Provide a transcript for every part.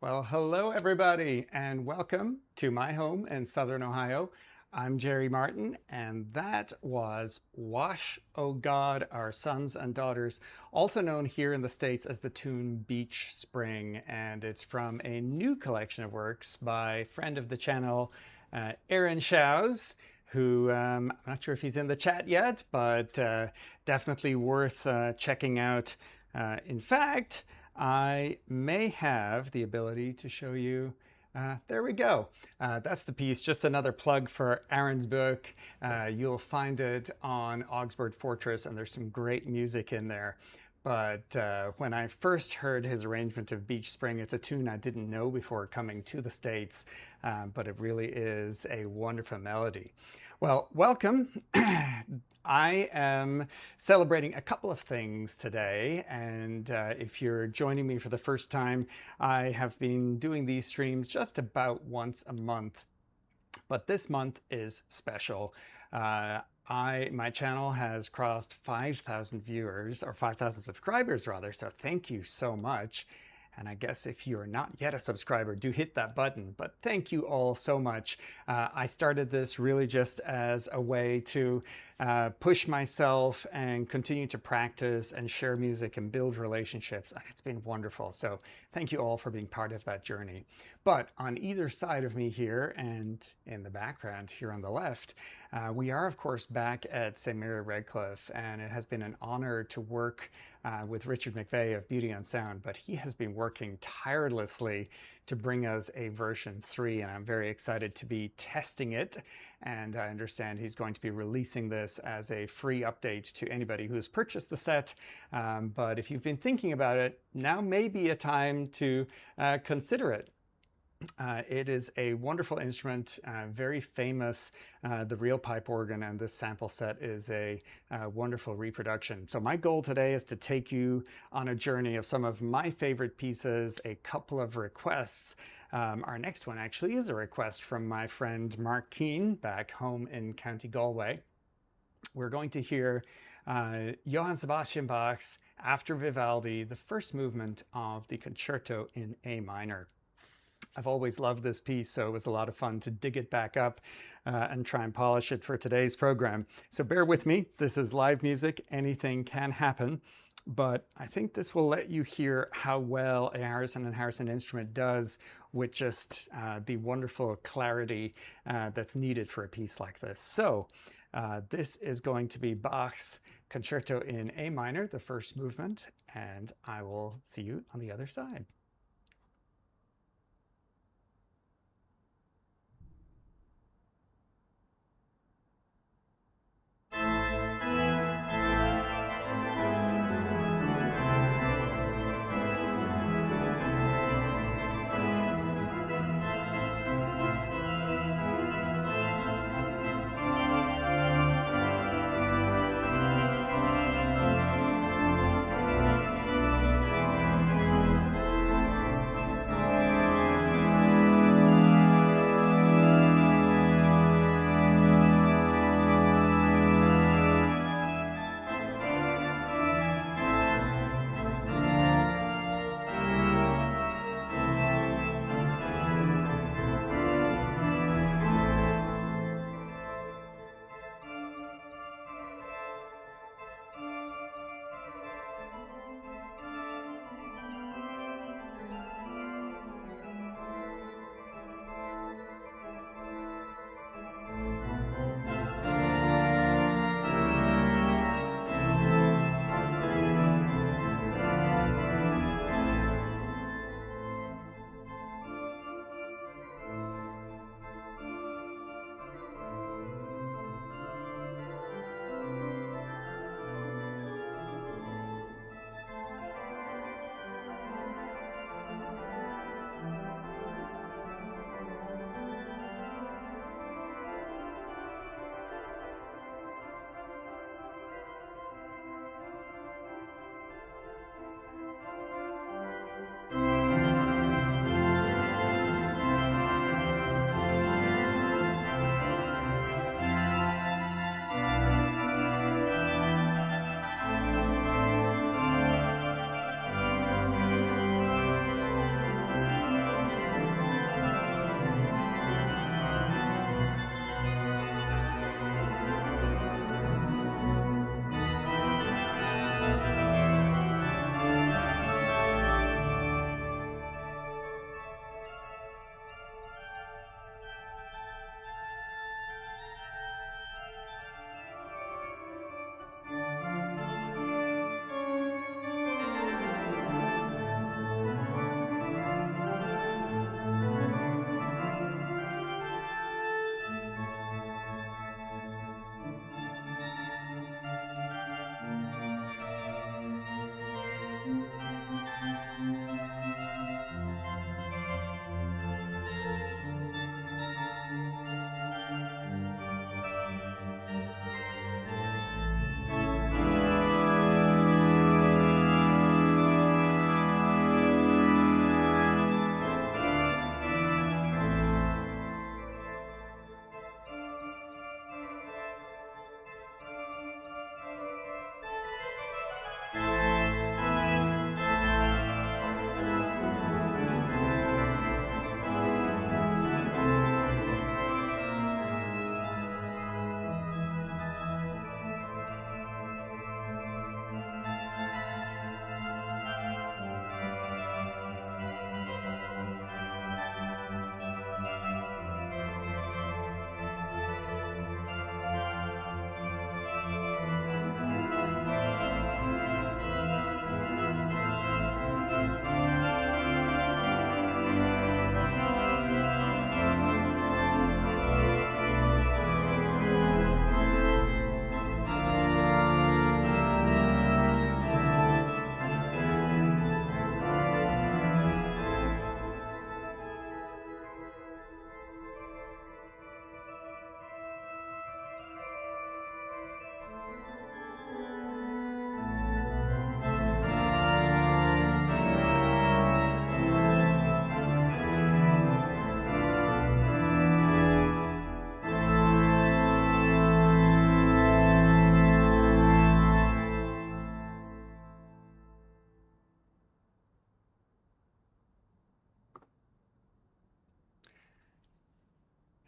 Well, hello everybody, and welcome to my home in Southern Ohio. I'm Jerry Martin, and that was Wash, O God, Our Sons and Daughters, also known here in the States as the tune Beach Spring, and it's from a new collection of works by friend of the channel, Aaron Shows, who I'm not sure if he's in the chat yet, but definitely worth checking out. In fact, I may have the ability to show you. There we go. That's the piece. Just another plug for Aaron's book. You'll find it on Augsburg Fortress, and there's some great music in there. But when I first heard his arrangement of Beach Spring, it's a tune I didn't know before coming to the States, but it really is a wonderful melody. Well, welcome. I am celebrating a couple of things today, and if you're joining me for the first time, I have been doing these streams just about once a month, but this month is special. My channel has crossed 5,000 viewers, or 5,000 subscribers rather, so thank you so much. And I guess if you're not yet a subscriber, do hit that button. But thank you all so much. I started this really just as a way to push myself and continue to practice and share music and build relationships. And it's been wonderful. So thank you all for being part of that journey. But on either side of me here and in the background here on the left, we are, of course, back at St. Mary Redcliffe. And it has been an honor to work with Richard McVeigh of Beauty and Sound. But he has been working tirelessly to bring us a version 3, and I'm very excited to be testing it. And I understand he's going to be releasing this as a free update to anybody who's purchased the set. But if you've been thinking about it, now may be a time to consider it. It is a wonderful instrument, very famous, the real pipe organ, and this sample set is a wonderful reproduction. So my goal today is to take you on a journey of some of my favorite pieces, a couple of requests. Our next one actually is a request from my friend Mark Keane back home in County Galway. We're going to hear Johann Sebastian Bach's, after Vivaldi, the first movement of the Concerto in A minor. I've always loved this piece, so it was a lot of fun to dig it back up and try and polish it for today's program. So bear with me. This is live music. Anything can happen. But I think this will let you hear how well a Harrison & Harrison instrument does with just the wonderful clarity that's needed for a piece like this. So this is going to be Bach's Concerto in A minor, the first movement, and I will see you on the other side.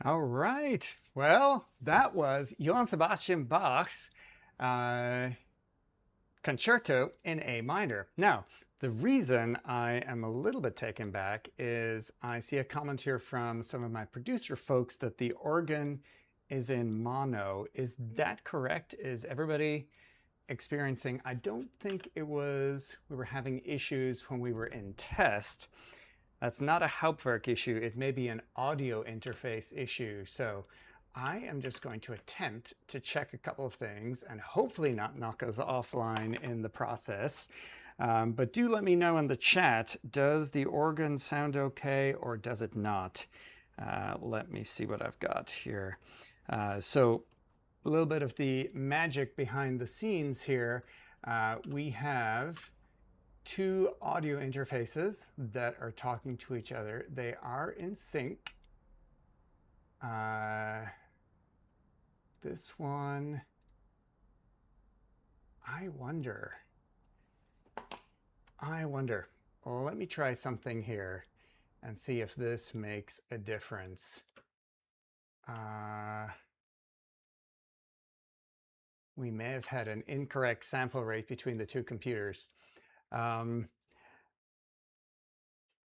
All right. Well, that was Johann Sebastian Bach's Concerto in A minor. Now, the reason I am a little bit taken back is I see a comment here from some of my producer folks that the organ is in mono. Is that correct? Is everybody experiencing? I don't think it was, we were having issues when we were in test. That's not a Hauptwerk issue. It may be an audio interface issue. So I am just going to attempt to check a couple of things and hopefully not knock us offline in the process. But do let me know in the chat, does the organ sound okay or does it not? Let me see what I've got here. So a little bit of the magic behind the scenes here. We have two audio interfaces that are talking to each other. They are in sync. This one, I wonder. Well, let me try something here and see if this makes a difference. We may have had an incorrect sample rate between the two computers. All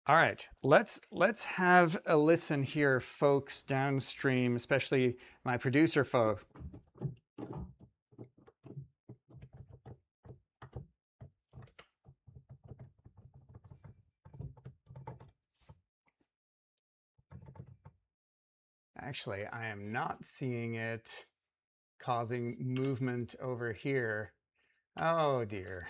right, let's have a listen here, folks downstream, especially my producer folk. Actually, I am not seeing it causing movement over here. Oh dear.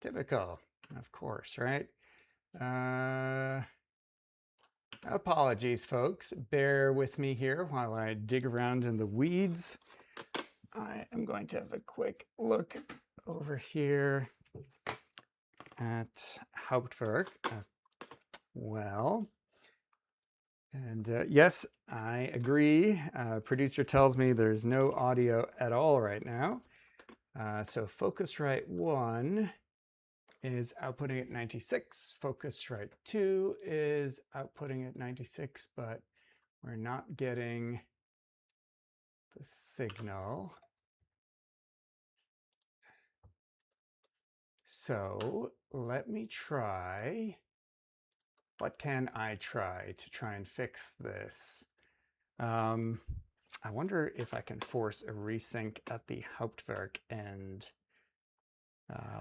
Typical, of course, right? Apologies, folks. Bear with me here while I dig around in the weeds. I am going to have a quick look over here at Hauptwerk as well. And yes, I agree. Producer tells me there's no audio at all right now. So Focusrite 1 is outputting at 96. Focusrite 2 is outputting at 96, but we're not getting the signal. So let me try. What can I try to try and fix this? I wonder if I can force a resync at the Hauptwerk end.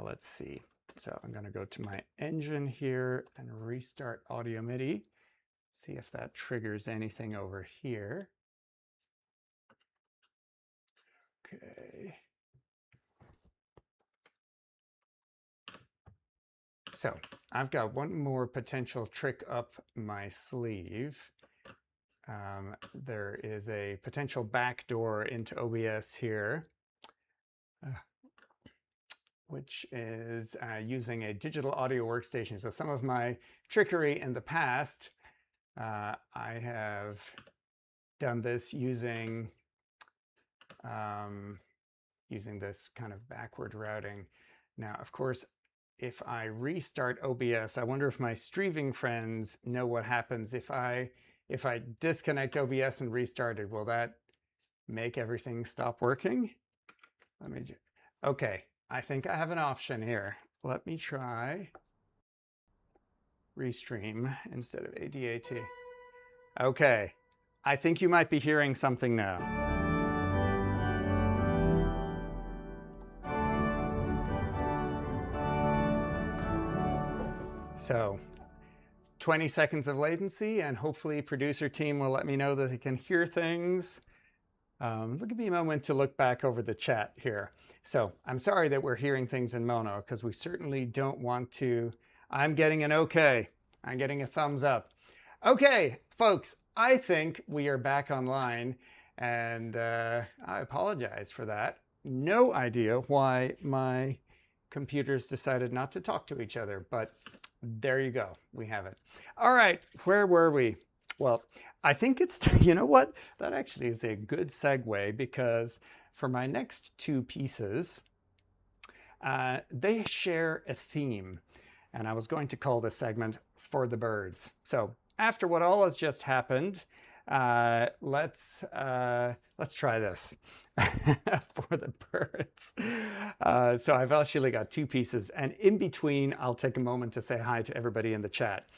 Let's see. So I'm going to go to my engine here and restart Audio MIDI. See if that triggers anything over here. Okay. So I've got one more potential trick up my sleeve. There is a potential backdoor into OBS here, which is using a digital audio workstation. So some of my trickery in the past, I have done this using this kind of backward routing. Now, of course, if I restart OBS, I wonder if my streaming friends know what happens if I disconnect OBS and restart it. Will that make everything stop working? Let me. Okay, I think I have an option here. Let me try restream instead of ADAT. Okay, I think you might be hearing something now. So 20 seconds of latency, and hopefully producer team will let me know that they can hear things. Give me a moment to look back over the chat here. So I'm sorry that we're hearing things in mono, because we certainly don't want to. I'm getting an okay. I'm getting a thumbs up. Okay, folks, I think we are back online, and I apologize for that. No idea why my computers decided not to talk to each other, but there you go. We have it. All right, where were we? Well, I think it's, you know what? That actually is a good segue, because for my next two pieces, they share a theme. And I was going to call this segment For the Birds. So after what all has just happened, let's try this for the birds. So I've actually got two pieces, and in between, I'll take a moment to say hi to everybody in the chat.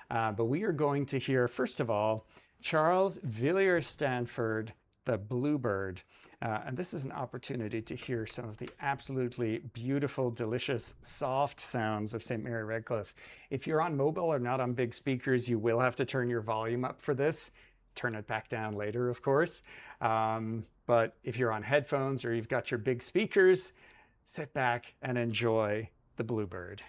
But we are going to hear, first of all, Charles Villiers-Stanford, the Bluebird. And this is an opportunity to hear some of the absolutely beautiful, delicious, soft sounds of St. Mary Redcliffe. If you're on mobile or not on big speakers, you will have to turn your volume up for this. Turn it back down later, of course. But if you're on headphones or you've got your big speakers, sit back and enjoy the Bluebird.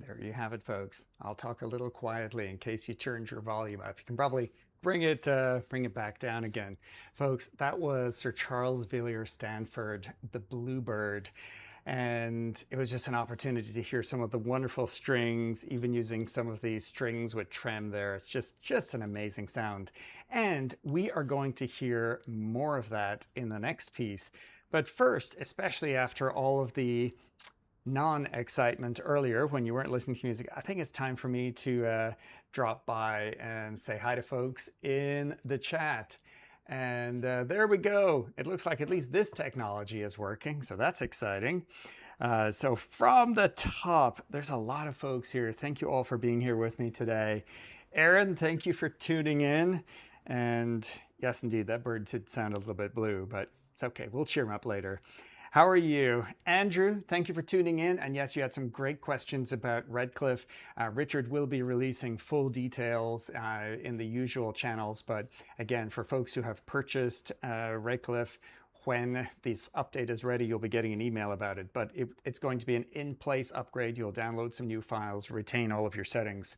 There you have it, folks. I'll talk a little quietly in case you turned your volume up. You can probably bring it back down again. Folks, that was Sir Charles Villiers-Stanford, the Bluebird. And it was just an opportunity to hear some of the wonderful strings, even using some of these strings with trem there. It's just an amazing sound. And we are going to hear more of that in the next piece, But first, especially after all of the non-excitement earlier when you weren't listening to music, I think it's time for me to drop by and say hi to folks in the chat. And there we go. It looks like at least this technology is working, so that's exciting. So from the top, there's a lot of folks here. Thank you all for being here with me today. Aaron, thank you for tuning in. And yes, indeed, that bird did sound a little bit blue, but it's okay. We'll cheer him up later. How are you? Andrew, thank you for tuning in. And yes, you had some great questions about Redcliffe. Richard will be releasing full details in the usual channels. But again, for folks who have purchased Redcliffe, when this update is ready, you'll be getting an email about it. But it's going to be an in-place upgrade. You'll download some new files, retain all of your settings.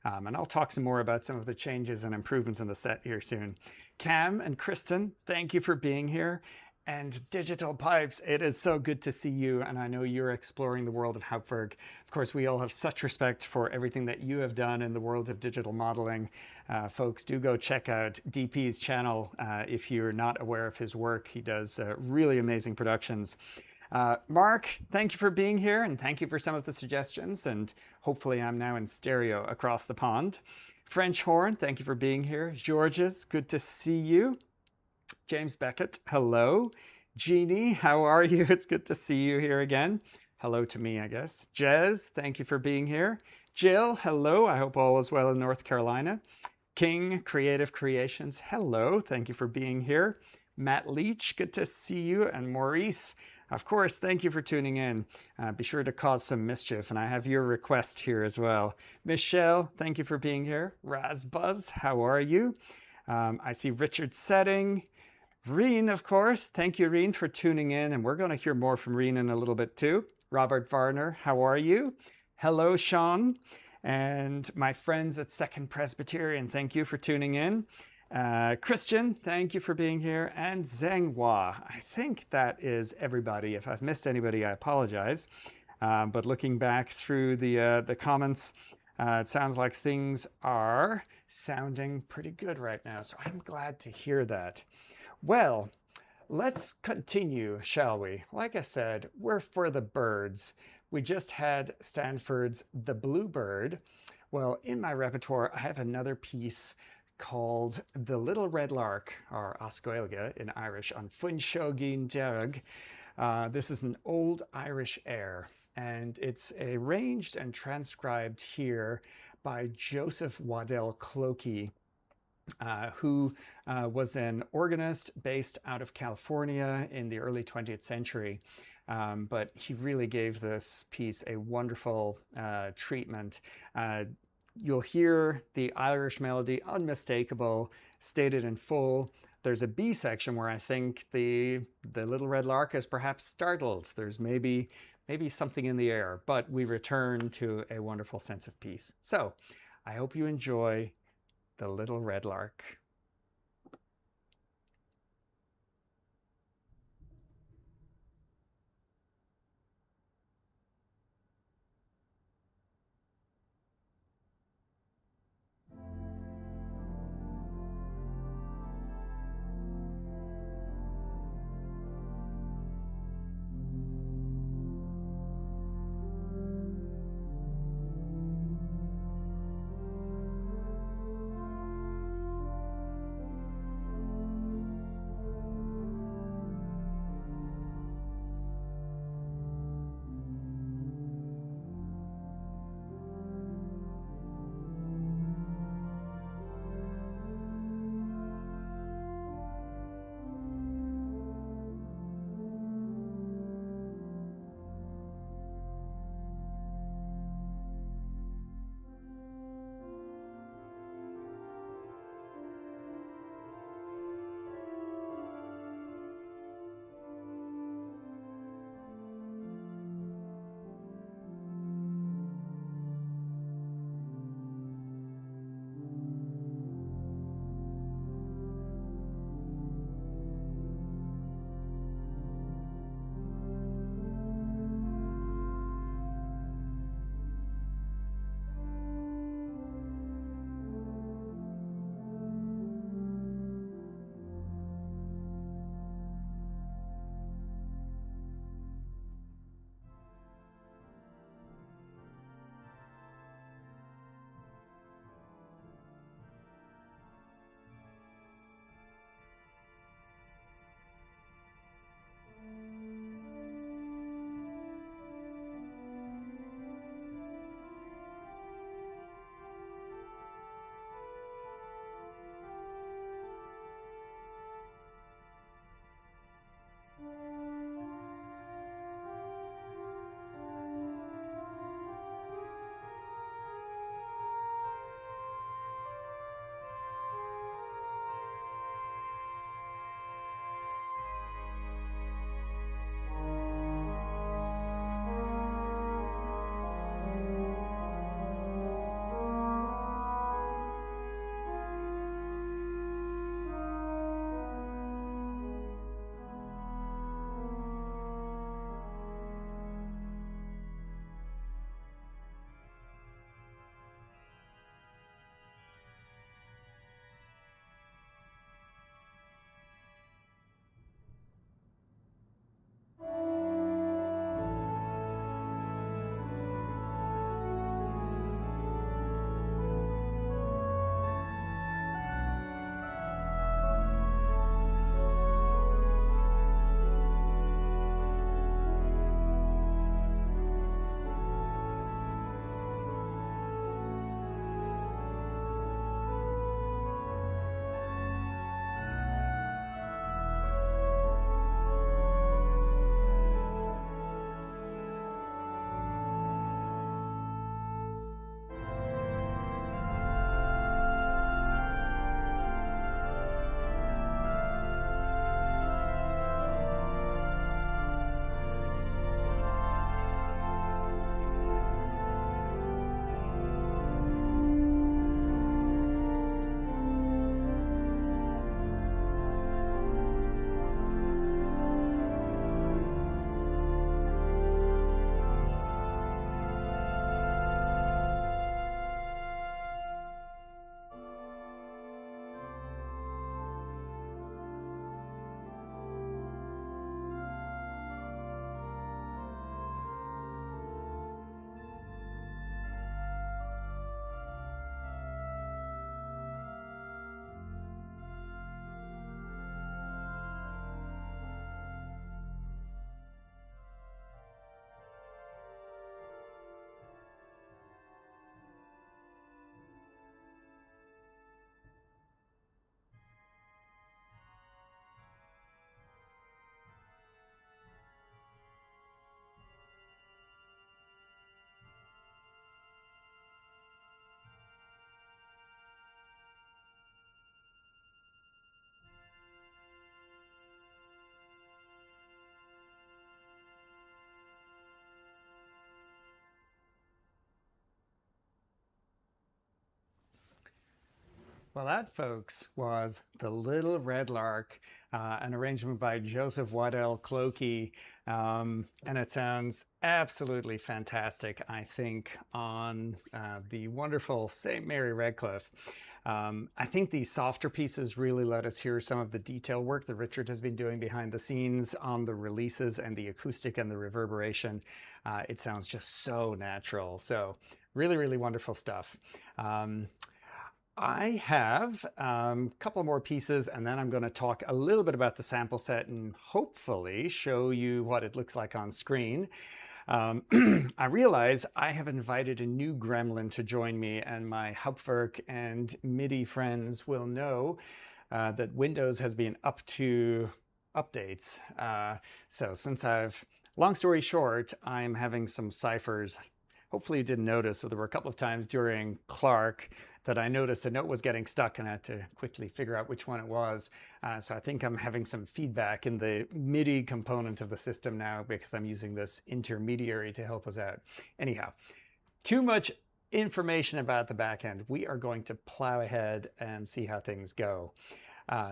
And I'll talk some more about some of the changes and improvements in the set here soon. Cam and Kristen, thank you for being here. And Digital Pipes, it is so good to see you, and I know you're exploring the world of Hauptwerk. Of course, we all have such respect for everything that you have done in the world of digital modeling. Folks, do go check out DP's channel if you're not aware of his work. He does really amazing productions. Mark, thank you for being here, and thank you for some of the suggestions, and hopefully I'm now in stereo across the pond. French Horn, thank you for being here. Georges, good to see you. James Beckett, hello. Jeannie, how are you? It's good to see you here again. Hello to me, I guess. Jez, thank you for being here. Jill, hello. I hope all is well in North Carolina. King Creative Creations, hello. Thank you for being here. Matt Leach, good to see you. And Maurice, of course, thank you for tuning in. Be sure to cause some mischief, and I have your request here as well. Michelle, thank you for being here. Razbuzz, how are you? I see Richard Setting. Rien, of course. Thank you, Rien, for tuning in. And we're going to hear more from Rien in a little bit too. Robert Varner, how are you? Hello, Sean. And my friends at Second Presbyterian, thank you for tuning in. Christian, thank you for being here. And Zhenghua, I think that is everybody. If I've missed anybody, I apologize. But looking back through the comments, it sounds like things are sounding pretty good right now. So I'm glad to hear that. Well, let's continue, shall we? Like I said, we're for the birds. We just had Stanford's The Bluebird. Well, in my repertoire, I have another piece called The Little Red Lark, or Ascoilga in Irish, on Funshogin Derg. This is an old Irish air, and it's arranged and transcribed here by Joseph Waddell Clokey, who was an organist based out of California in the early 20th century. But he really gave this piece a wonderful treatment. You'll hear the Irish melody, unmistakable, stated in full. There's a B section where I think the Little Red Lark is perhaps startled. There's maybe something in the air, but we return to a wonderful sense of peace. So I hope you enjoy The Little Red Lark. Well, that, folks, was The Little Red Lark, an arrangement by Joseph Waddell Clokey, and it sounds absolutely fantastic, I think, on the wonderful St. Mary Redcliffe. I think these softer pieces really let us hear some of the detail work that Richard has been doing behind the scenes on the releases and the acoustic and the reverberation. It sounds just so natural. So really, really wonderful stuff. I have a couple more pieces, and then I'm going to talk a little bit about the sample set and hopefully show you what it looks like on screen. I realize I have invited a new gremlin to join me, and my Hauptwerk and MIDI friends will know that Windows has been up to updates. So since long story short, I'm having some ciphers. Hopefully you didn't notice, so there were a couple of times during Clark that I noticed a note was getting stuck and I had to quickly figure out which one it was. So I think I'm having some feedback in the MIDI component of the system now because I'm using this intermediary to help us out. Anyhow, too much information about the back end. We are going to plow ahead and see how things go.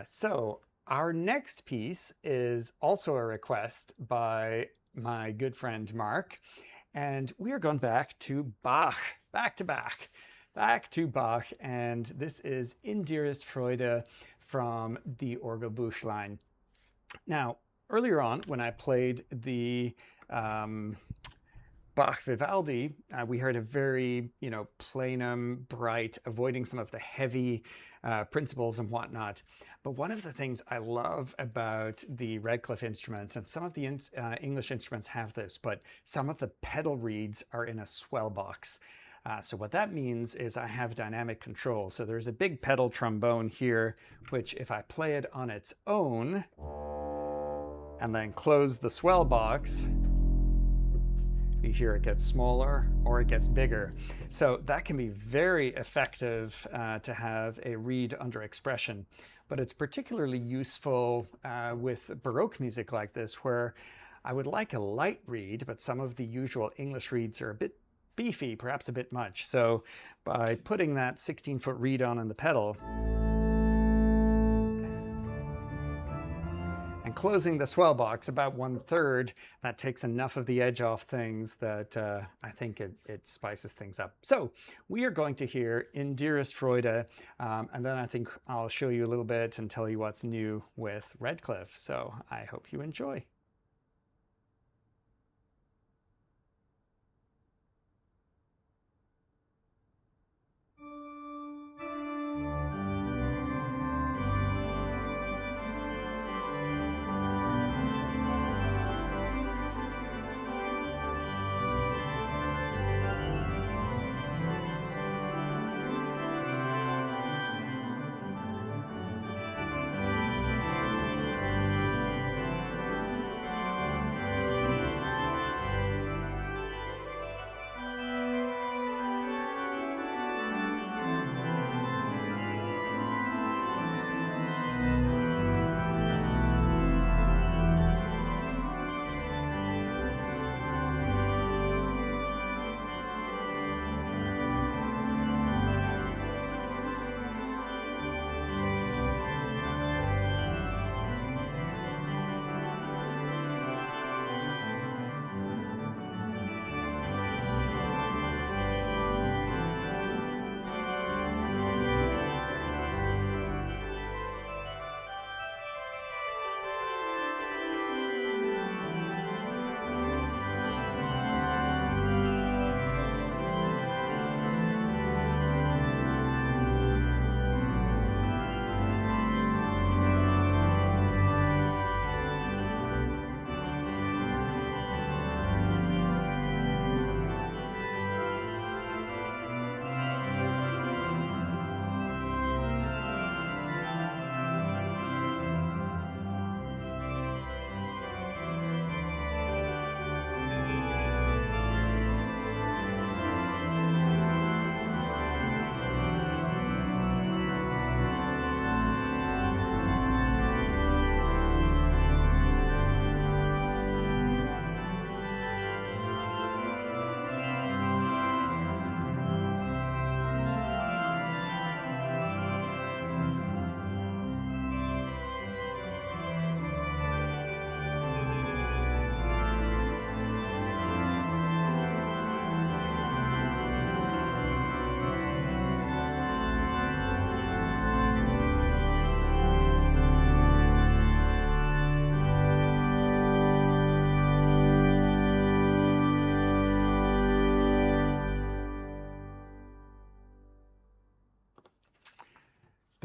So our next piece is also a request by my good friend Mark, and we are going back to Bach, back to Bach, and this is In Dearest Freude from the Orgelbüchlein. Now, earlier on, when I played the Bach Vivaldi, we heard a very, planum, bright, avoiding some of the heavy principles and whatnot. But one of the things I love about the Redcliffe instrument, and some of the English instruments have this, but some of the pedal reeds are in a swell box. So what that means is I have dynamic control. So there's a big pedal trombone here, which if I play it on its own and then close the swell box, you hear it gets smaller or it gets bigger. So that can be very effective to have a reed under expression. But it's particularly useful with Baroque music like this, where I would like a light reed, but some of the usual English reeds are a bit beefy, perhaps a bit much. So by putting that 16-foot reed on in the pedal and closing the swell box about 1/3, that takes enough of the edge off things that I think it spices things up. So we are going to hear In Dearest Freude, and then I think I'll show you a little bit and tell you what's new with Redcliffe. So I hope you enjoy.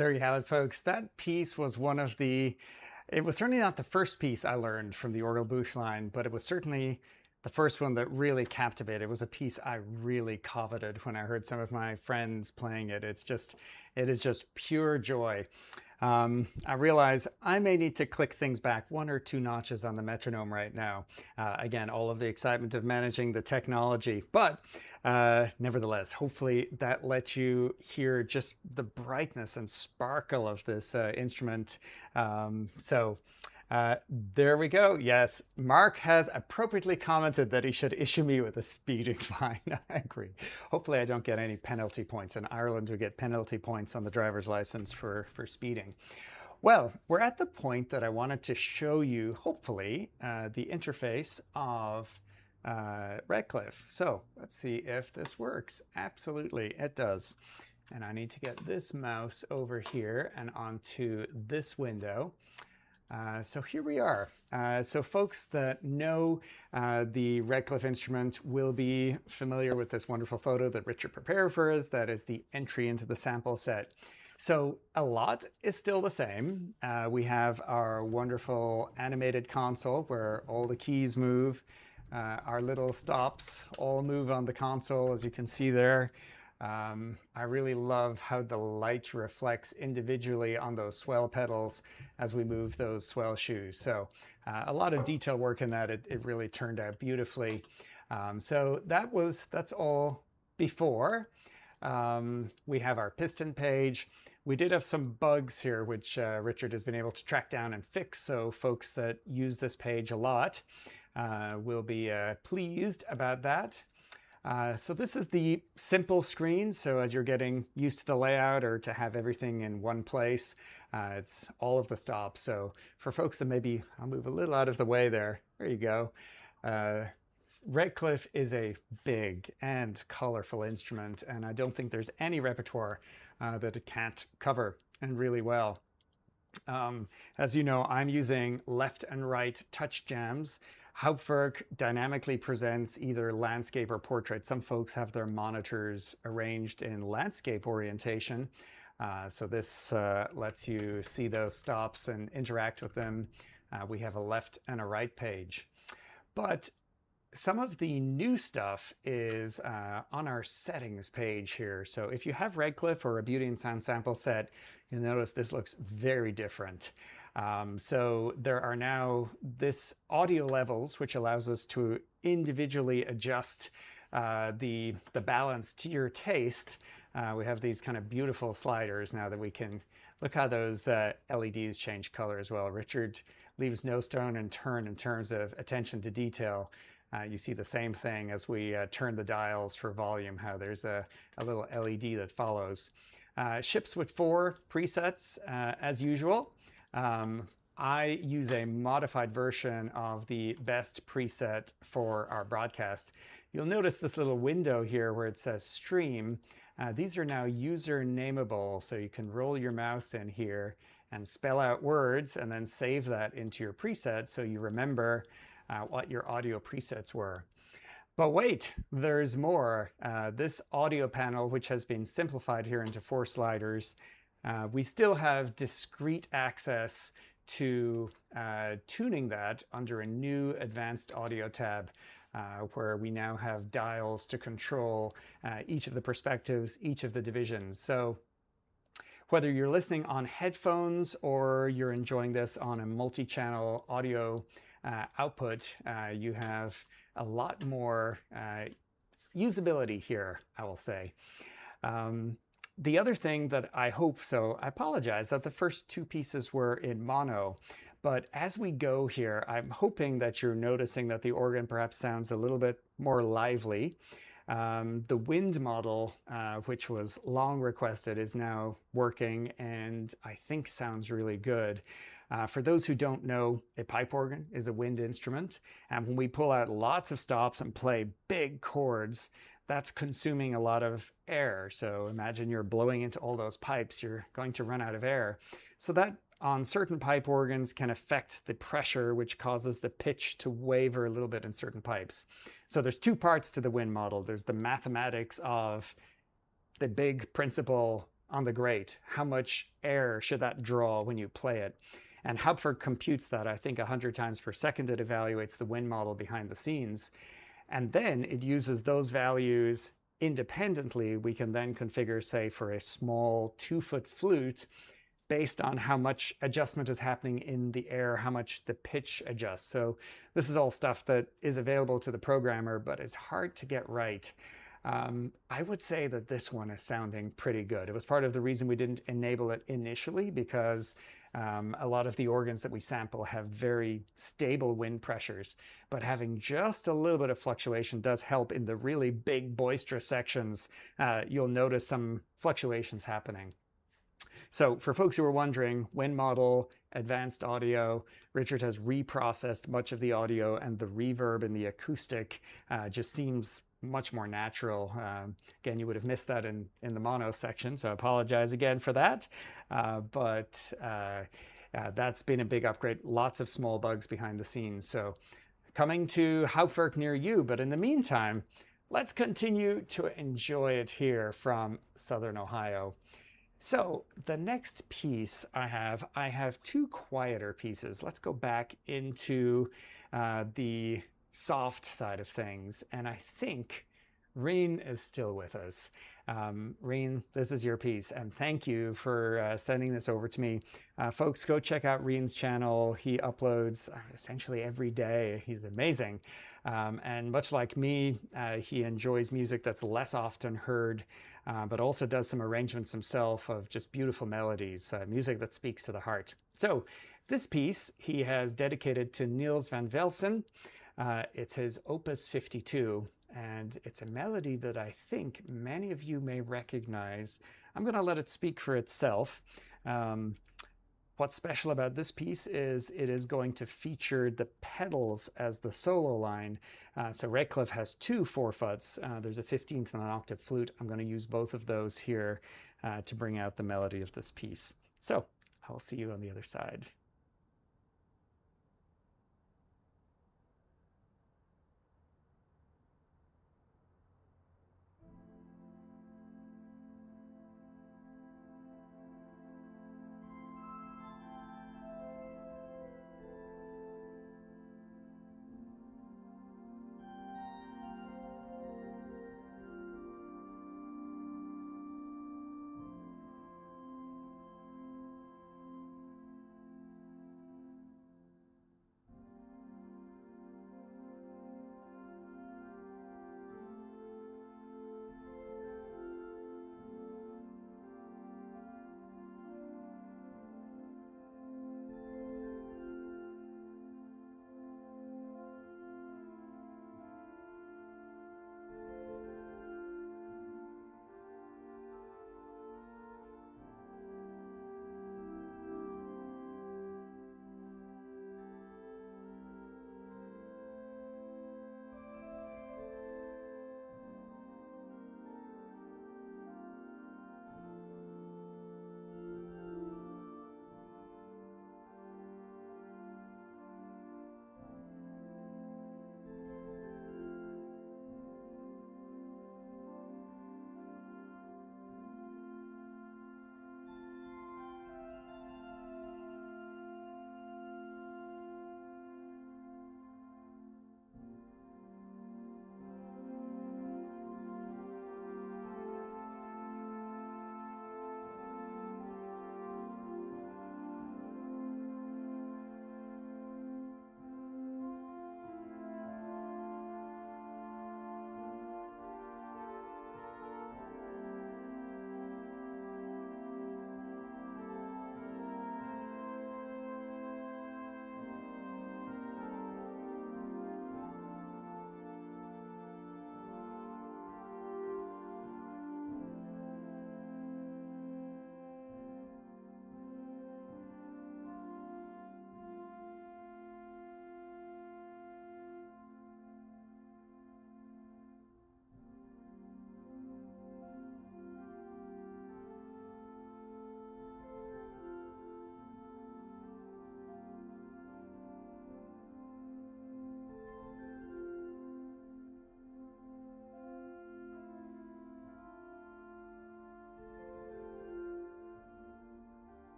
There you have it, folks. That piece was it was certainly not the first piece I learned from the Orgelbüchlein, but it was certainly the first one that really captivated. It was a piece I really coveted when I heard some of my friends playing it. It is just pure joy. I realize I may need to click things back 1 or 2 notches on the metronome right now. Again, all of the excitement of managing the technology, but nevertheless, hopefully that lets you hear just the brightness and sparkle of this instrument. There we go. Yes, Mark has appropriately commented that he should issue me with a speeding fine. I agree. Hopefully I don't get any penalty points. In Ireland, we get penalty points on the driver's license for speeding. Well, we're at the point that I wanted to show you, hopefully, the interface of Redcliffe. So let's see if this works. Absolutely, it does. And I need to get this mouse over here and onto this window. So here we are. So folks that know the Redcliffe instrument will be familiar with this wonderful photo that Richard prepared for us. That is the entry into the sample set. So a lot is still the same. We have our wonderful animated console where all the keys move. Our little stops all move on the console, as you can see there. I really love how the light reflects individually on those swell pedals as we move those swell shoes. So a lot of detail work in that. It really turned out beautifully. So that's all before. We have our piston page. We did have some bugs here, which Richard has been able to track down and fix. So folks that use this page a lot will be pleased about that. So this is the simple screen. So as you're getting used to the layout or to have everything in one place, it's all of the stops. So for folks that maybe, I'll move a little out of the way there. There you go. Redcliffe is a big and colorful instrument, and I don't think there's any repertoire that it can't cover, and really well. As you know, I'm using left and right touch jams. Hauptwerk dynamically presents either landscape or portrait. Some folks have their monitors arranged in landscape orientation. So this lets you see those stops and interact with them. We have a left and a right page. But some of the new stuff is on our settings page here. So if you have Redcliffe or a Beauty and Sound sample set, you'll notice this looks very different. So there are now this audio levels, which allows us to individually adjust the balance to your taste. We have these kind of beautiful sliders now that we can look how those LEDs change color as well. Richard leaves no stone unturned in terms of attention to detail. You see the same thing as we turn the dials for volume, how there's a little LED that follows. Ships with 4 presets as usual. I use a modified version of the best preset for our broadcast. You'll notice this little window here where it says stream. These are now user nameable, so you can roll your mouse in here and spell out words and then save that into your preset so you remember what your audio presets were. But wait, there's more. This audio panel, which has been simplified here into 4 sliders, we still have discrete access to tuning that under a new advanced audio tab where we now have dials to control each of the perspectives, each of the divisions. So whether you're listening on headphones or you're enjoying this on a multi-channel audio output, you have a lot more usability here, I will say. The other thing that I hope, so I apologize that the first 2 pieces were in mono, but as we go here, I'm hoping that you're noticing that the organ perhaps sounds a little bit more lively. The wind model, which was long requested, is now working and I think sounds really good. For those who don't know, a pipe organ is a wind instrument, and when we pull out lots of stops and play big chords, that's consuming a lot of air. So imagine you're blowing into all those pipes, you're going to run out of air. So that on certain pipe organs can affect the pressure, which causes the pitch to waver a little bit in certain pipes. So there's 2 parts to the wind model. There's the mathematics of the big principle on the grate? How much air should that draw when you play it? And Hauptwerk computes that, I think, 100 times per second. It evaluates the wind model behind the scenes. And then it uses those values independently. We can then configure, say, for a small 2-foot flute, based on how much adjustment is happening in the air, how much the pitch adjusts. So this is all stuff that is available to the programmer, but is hard to get right. I would say that this one is sounding pretty good. It was part of the reason we didn't enable it initially, because a lot of the organs that we sample have very stable wind pressures, but having just a little bit of fluctuation does help in the really big, boisterous sections. You'll notice some fluctuations happening. So for folks who are wondering, wind model, advanced audio, Richard has reprocessed much of the audio, and the reverb and the acoustic just seems much more natural. Again, you would have missed that in the mono section, so I apologize again for that. But that's been a big upgrade. Lots of small bugs behind the scenes. So coming to Hauptwerk near you, but in the meantime, let's continue to enjoy it here from Southern Ohio. So the next piece I have two quieter pieces. Let's go back into the soft side of things. And I think Rien is still with us. Rien, this is your piece. And thank you for sending this over to me. Folks, go check out Rien's channel. He uploads essentially every day. He's amazing. And much like me, he enjoys music that's less often heard, but also does some arrangements himself of just beautiful melodies, music that speaks to the heart. So this piece he has dedicated to Niels van Velsen. It's his Opus 52, and it's a melody that I think many of you may recognize. I'm going to let it speak for itself. What's special about this piece is it is going to feature the pedals as the solo line. So Redcliffe has two 4-futs. There's a 15th and an octave flute. I'm going to use both of those here to bring out the melody of this piece. So I'll see you on the other side.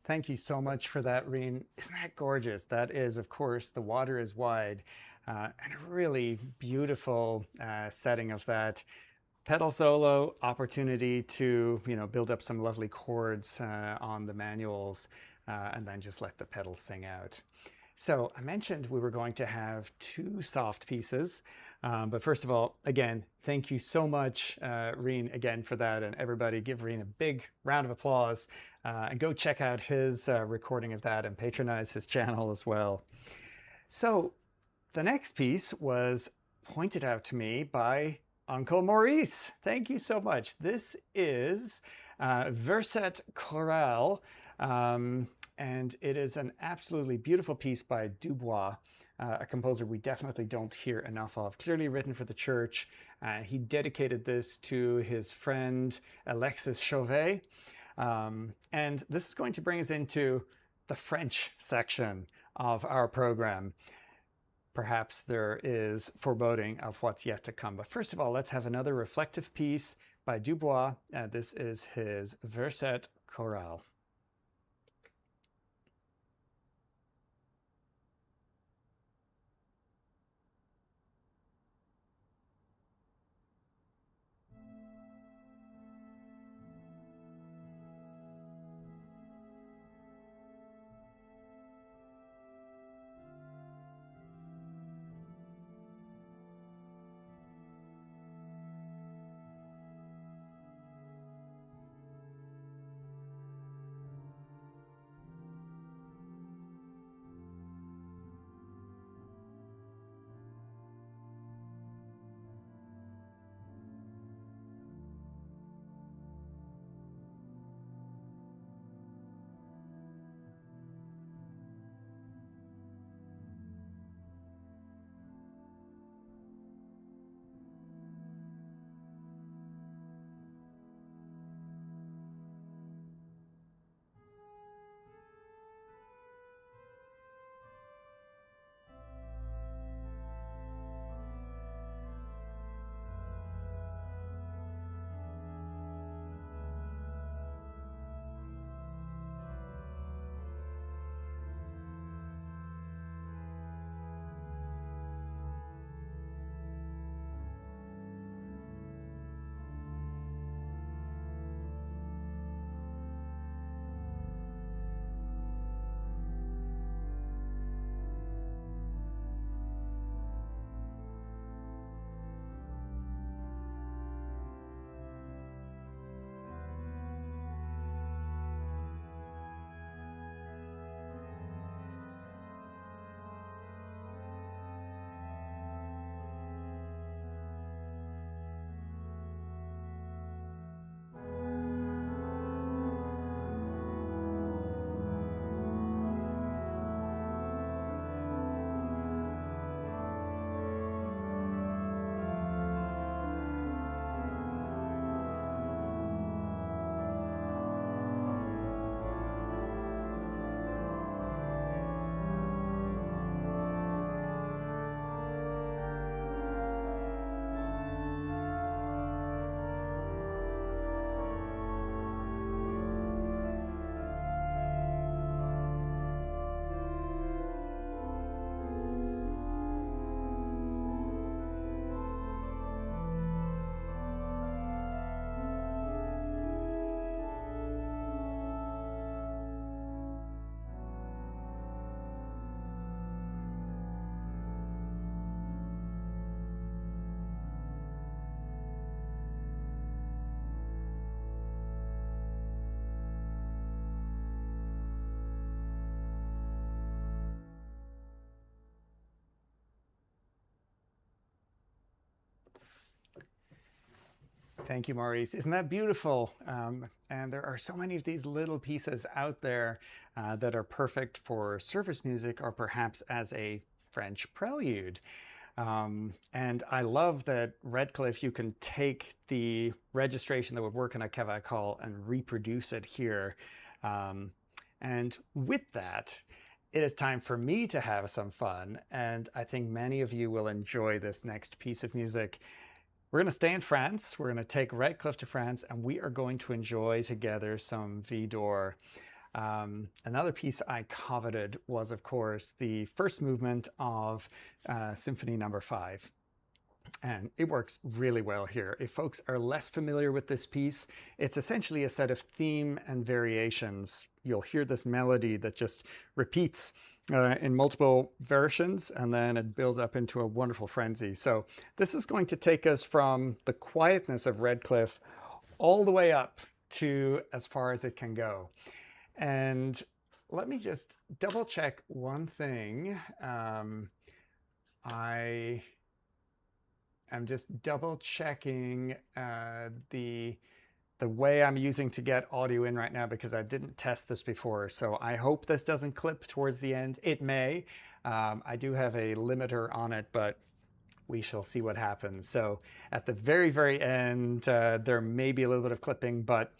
Thank you so much for that, Rien. Isn't that gorgeous? That is, of course, The Water is Wide, and a really beautiful setting of that. Pedal solo, opportunity to, build up some lovely chords on the manuals, and then just let the pedals sing out. So I mentioned we were going to have two soft pieces, but first of all, again, thank you so much, Rien, again for that, and everybody give Rien a big round of applause, and go check out his recording of that and patronize his channel as well. So the next piece was pointed out to me by Uncle Maurice. Thank you so much. This is Verset Choral, and it is an absolutely beautiful piece by Dubois, a composer we definitely don't hear enough of. Clearly written for the church. He dedicated this to his friend Alexis Chauvet. And this is going to bring us into the French section of our program. Perhaps there is foreboding of what's yet to come. But first of all, let's have another reflective piece by Dubois. This is his Verset Choral. Thank you, Maurice. Isn't that beautiful? And there are so many of these little pieces out there that are perfect for service music or perhaps as a French prelude. And I love that Redcliffe, you can take the registration that would work in a cavacle and reproduce it here. And with that, it is time for me to have some fun. And I think many of you will enjoy this next piece of music. We're going to stay in France. We're going to take Redcliffe to France, and we are going to enjoy together some Widor. Another piece I coveted was, of course, the first movement of Symphony No. 5. And it works really well here. If folks are less familiar with this piece, it's essentially a set of theme and variations. You'll hear this melody that just repeats in multiple versions, and then it builds up into a wonderful frenzy. So this is going to take us from the quietness of Redcliffe all the way up to as far as it can go. And let me just double check one thing. I'm just double checking the way I'm using to get audio in right now, because I didn't test this before. So I hope this doesn't clip towards the end. It may. I do have a limiter on it, but we shall see what happens. So at the very, very end, there may be a little bit of clipping, but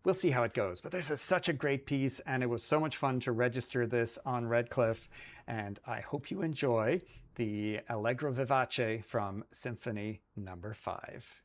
we'll see how it goes. But this is such a great piece, and it was so much fun to register this on Redcliffe, and I hope you enjoy the Allegro vivace from Symphony No. 5.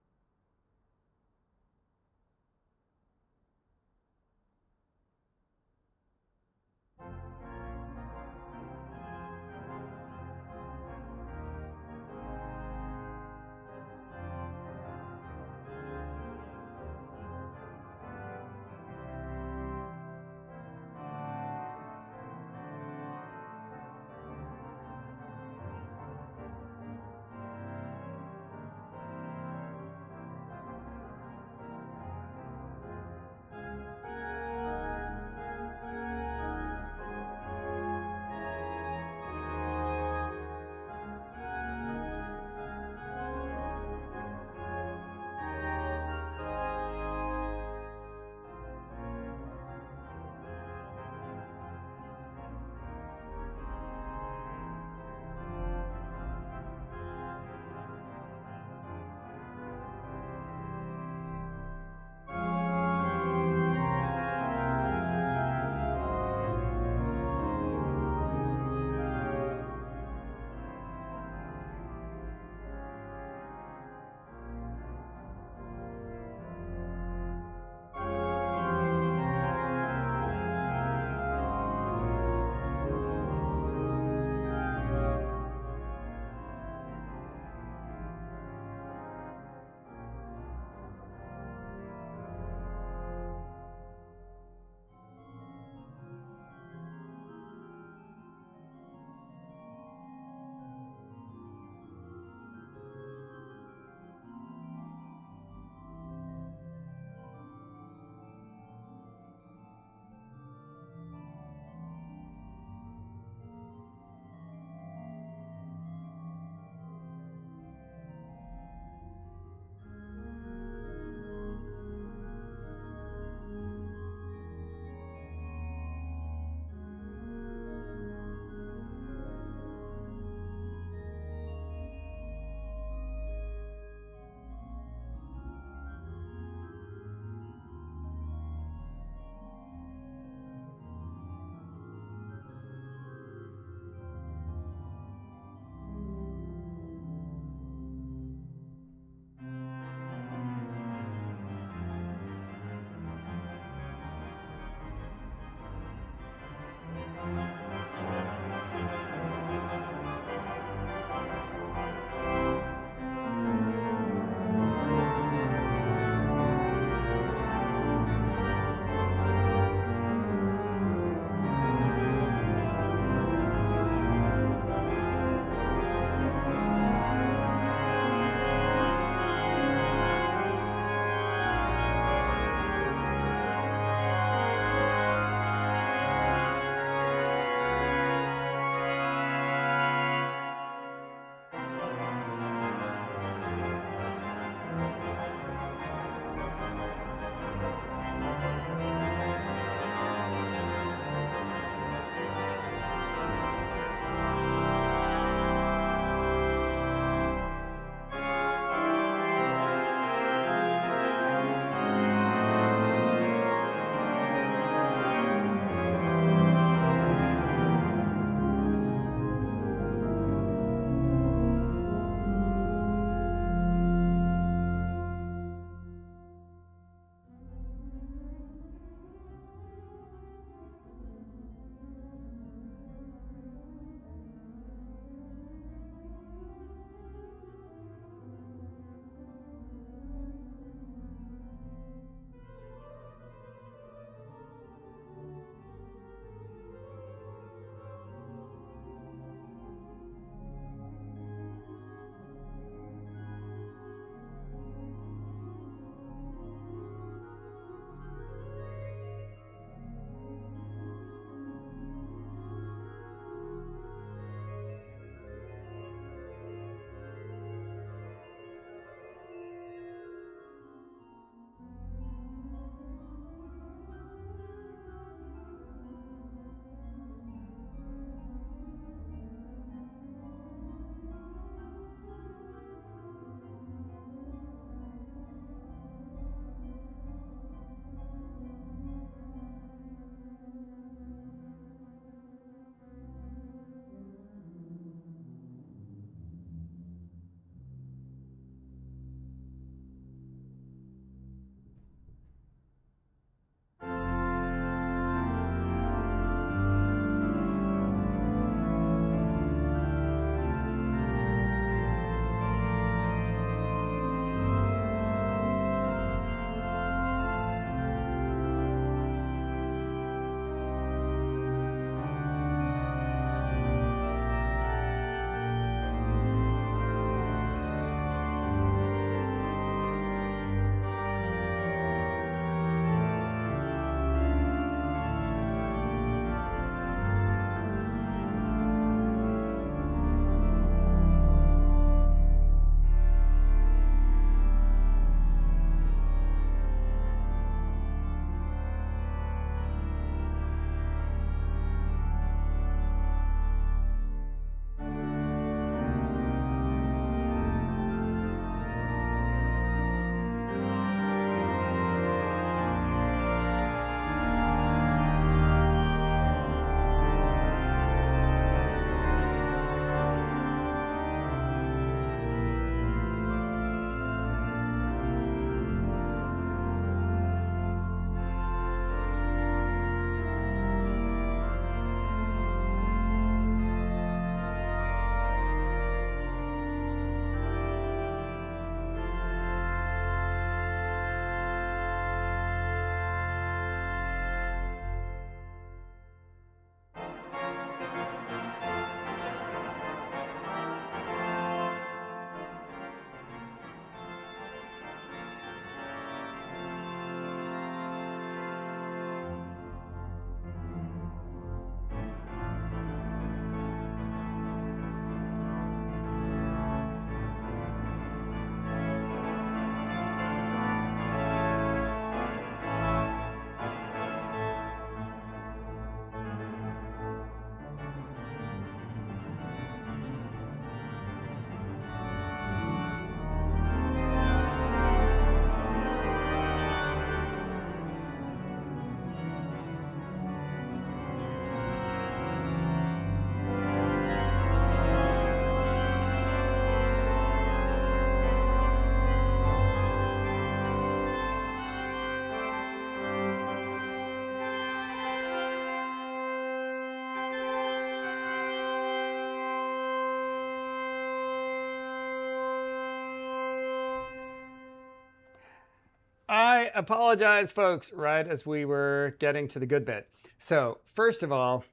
I apologize, folks, right as we were getting to the good bit. So, first of all,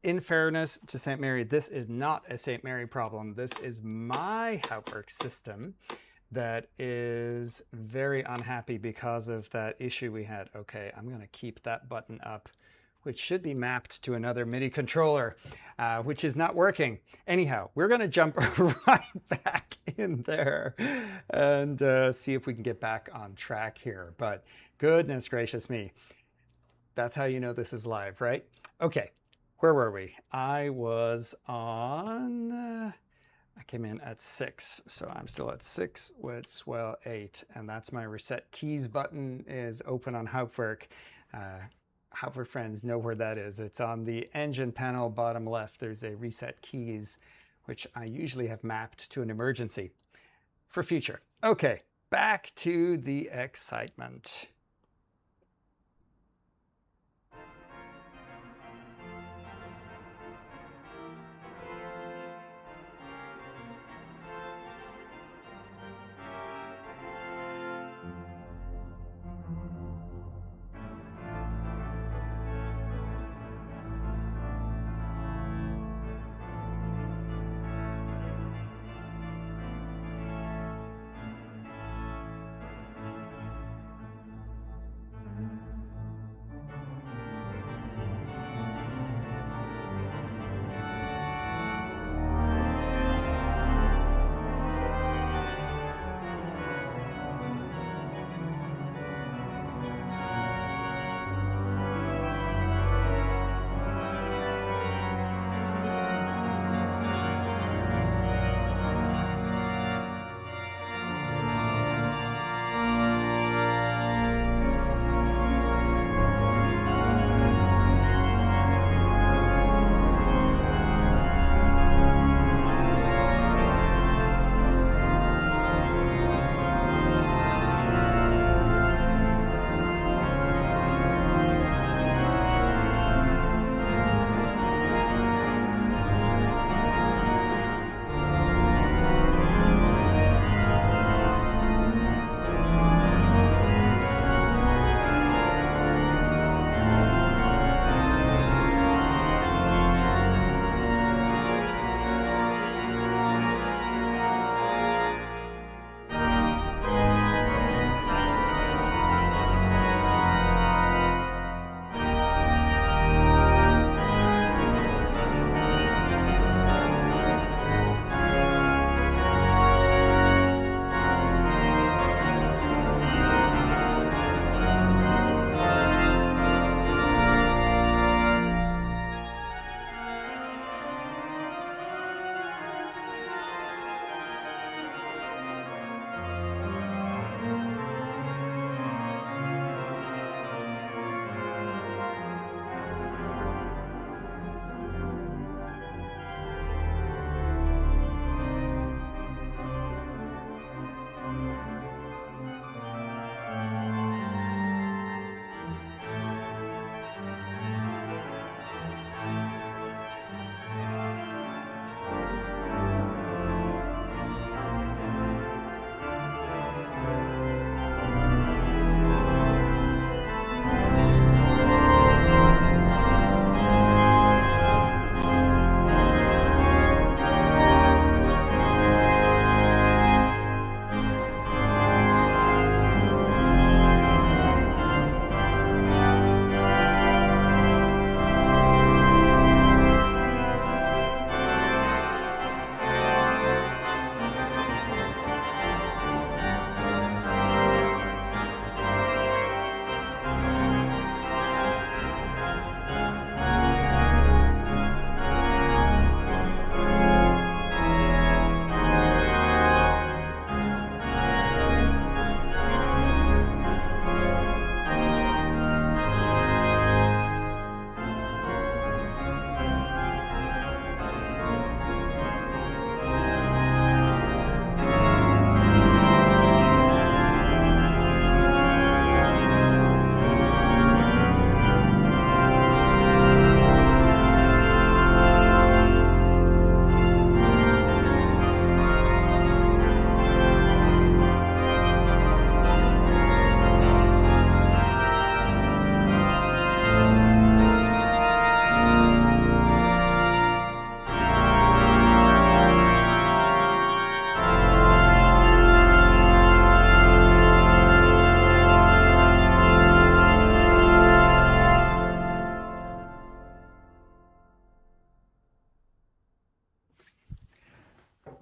in fairness to St. Mary, this is not a St. Mary problem. This is my Hauptwerk system that is very unhappy because of that issue we had. Okay, I'm going to keep that button up, which should be mapped to another MIDI controller, which is not working. Anyhow, we're going to jump right back in there and see if we can get back on track here. But goodness gracious me, that's how you know this is live, right? Okay, where were we? I was on... I came in at 6, so I'm still at 6 with swell 8, and that's my reset keys button is open on Hauptwerk. Hauptwerk friends know where that is. It's on the engine panel bottom left. There's a reset keys, which I usually have mapped to an emergency for future. Okay, back to the excitement.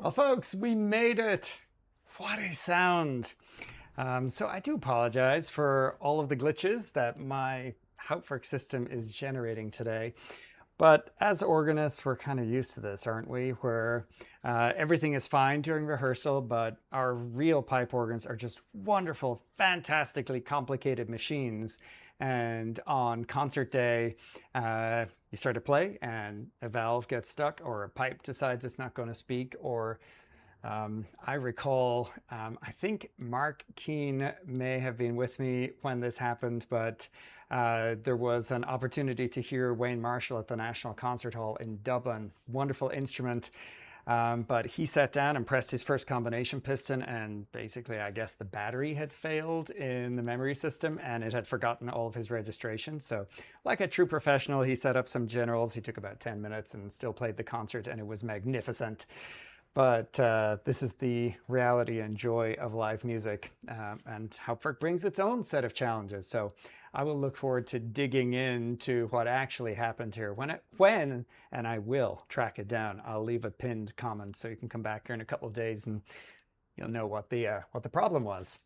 Well, folks, we made it. What a sound. So I do apologize for all of the glitches that my Hauptwerk system is generating today. But as organists, we're kind of used to this, aren't we? Where everything is fine during rehearsal, but our real pipe organs are just wonderful, fantastically complicated machines. And on concert day, you start to play and a valve gets stuck or a pipe decides it's not going to speak, or I recall, I think Mark Keane may have been with me when this happened, but there was an opportunity to hear Wayne Marshall at the National Concert Hall in Dublin. Wonderful instrument. But he sat down and pressed his first combination piston, and basically, I guess the battery had failed in the memory system and it had forgotten all of his registration. So like a true professional, he set up some generals. He took about 10 minutes and still played the concert, and it was magnificent. But this is the reality and joy of live music, and Hauptwerk brings its own set of challenges. So I will look forward to digging into what actually happened here. When and I will track it down. I'll leave a pinned comment so you can come back here in a couple of days and you'll know what the problem was.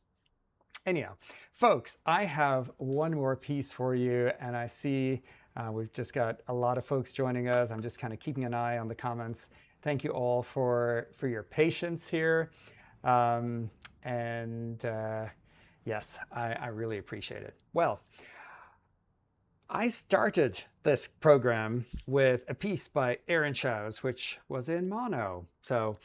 Anyhow, folks, I have one more piece for you, and I see we've just got a lot of folks joining us. I'm just kind of keeping an eye on the comments. Thank you all for your patience here. Yes, I really appreciate it. Well, I started this program with a piece by Aaron Schaus, which was in mono. So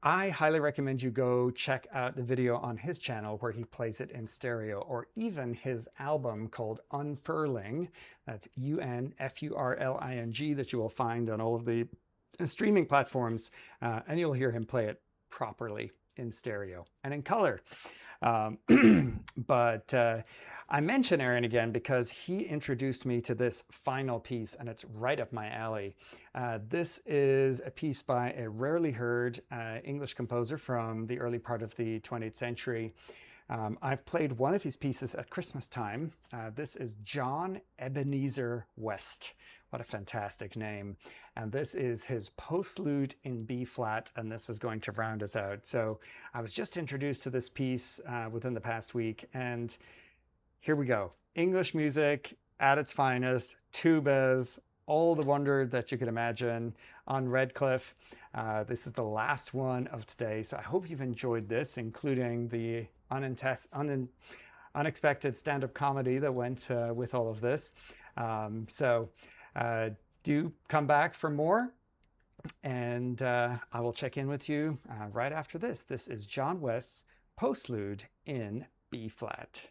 I highly recommend you go check out the video on his channel where he plays it in stereo, or even his album called Unfurling. That's Unfurling, that you will find on all of the streaming platforms, and you'll hear him play it properly in stereo and in color. But I mention Aaron again because he introduced me to this final piece, and it's right up my alley. This is a piece by a rarely heard English composer from the early part of the 20th century. I've played one of his pieces at Christmas time. This is John Ebenezer West. What a fantastic name. And this is his Postlude in B flat, and this is going to round us out. So I was just introduced to this piece within the past week, and here we go. English music at its finest, tubas, all the wonder that you could imagine on Redcliffe. This is the last one of today, so I hope you've enjoyed this, including the unexpected stand-up comedy that went with all of this. Do come back for more, and I will check in with you right after this. This is John West's Postlude in B flat.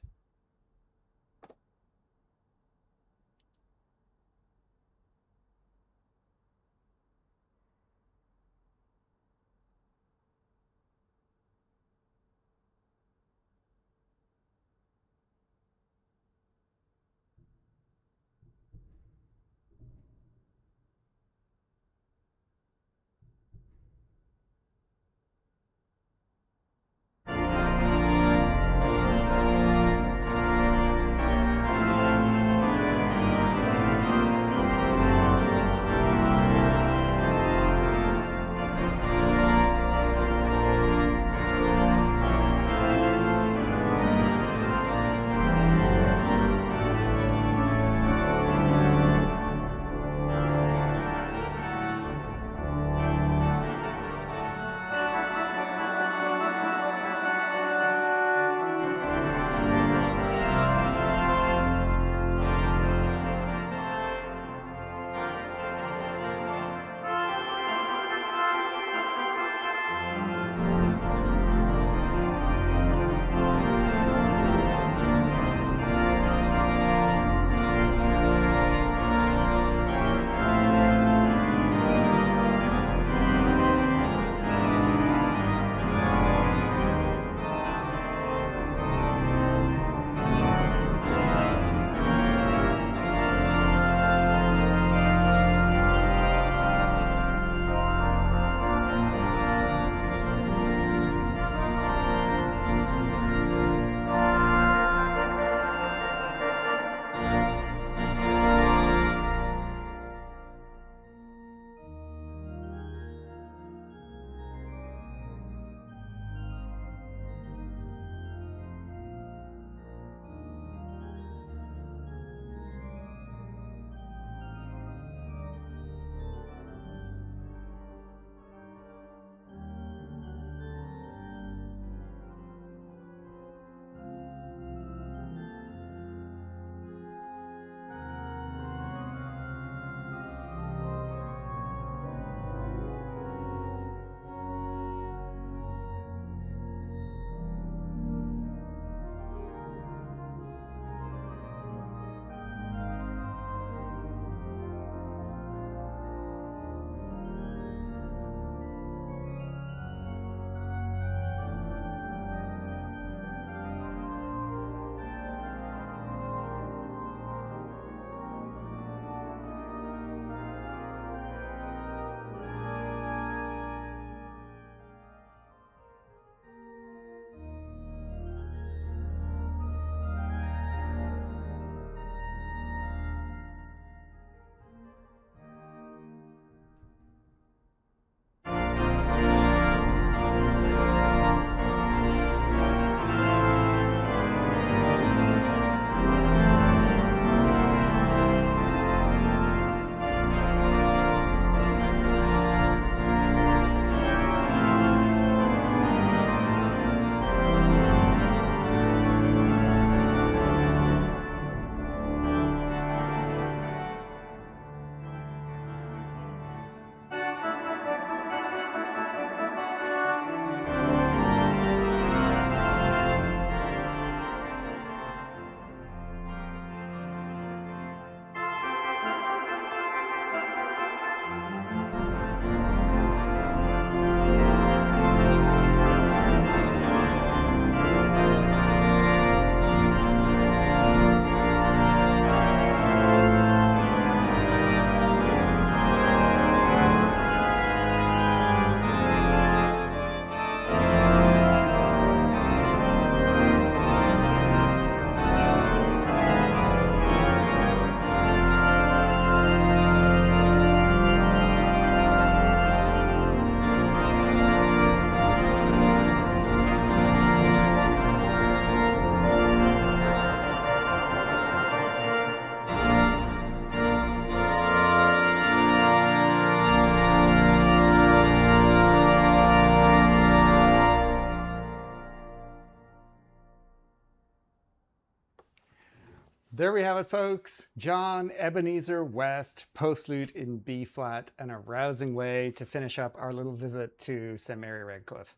There we have it, folks. John Ebenezer West, Postlude in B flat, and a rousing way to finish up our little visit to St. Mary Redcliffe.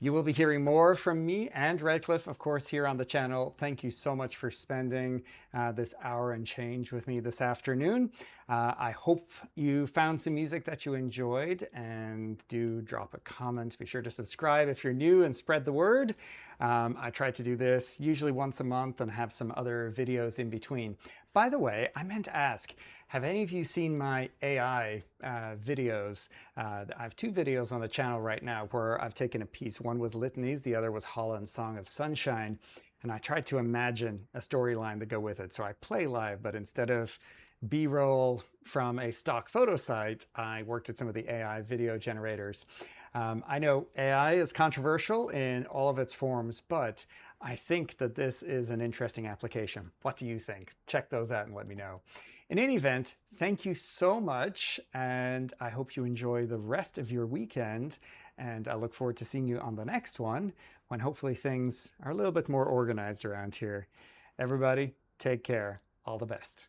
You will be hearing more from me and Redcliffe, of course, here on the channel. Thank you so much for spending this hour and change with me this afternoon. I hope you found some music that you enjoyed, and do drop a comment. Be sure to subscribe if you're new and spread the word. I try to do this usually once a month and have some other videos in between. By the way, I meant to ask, have any of you seen my AI videos? I have two videos on the channel right now where I've taken a piece. One was Litanies, the other was Holland's Song of Sunshine. And I tried to imagine a storyline to go with it. So I play live, but instead of B-roll from a stock photo site, I worked with some of the AI video generators. I know AI is controversial in all of its forms, but I think that this is an interesting application. What do you think? Check those out and let me know. In any event, thank you so much, and I hope you enjoy the rest of your weekend, and I look forward to seeing you on the next one, when hopefully things are a little bit more organized around here. Everybody, take care. All the best.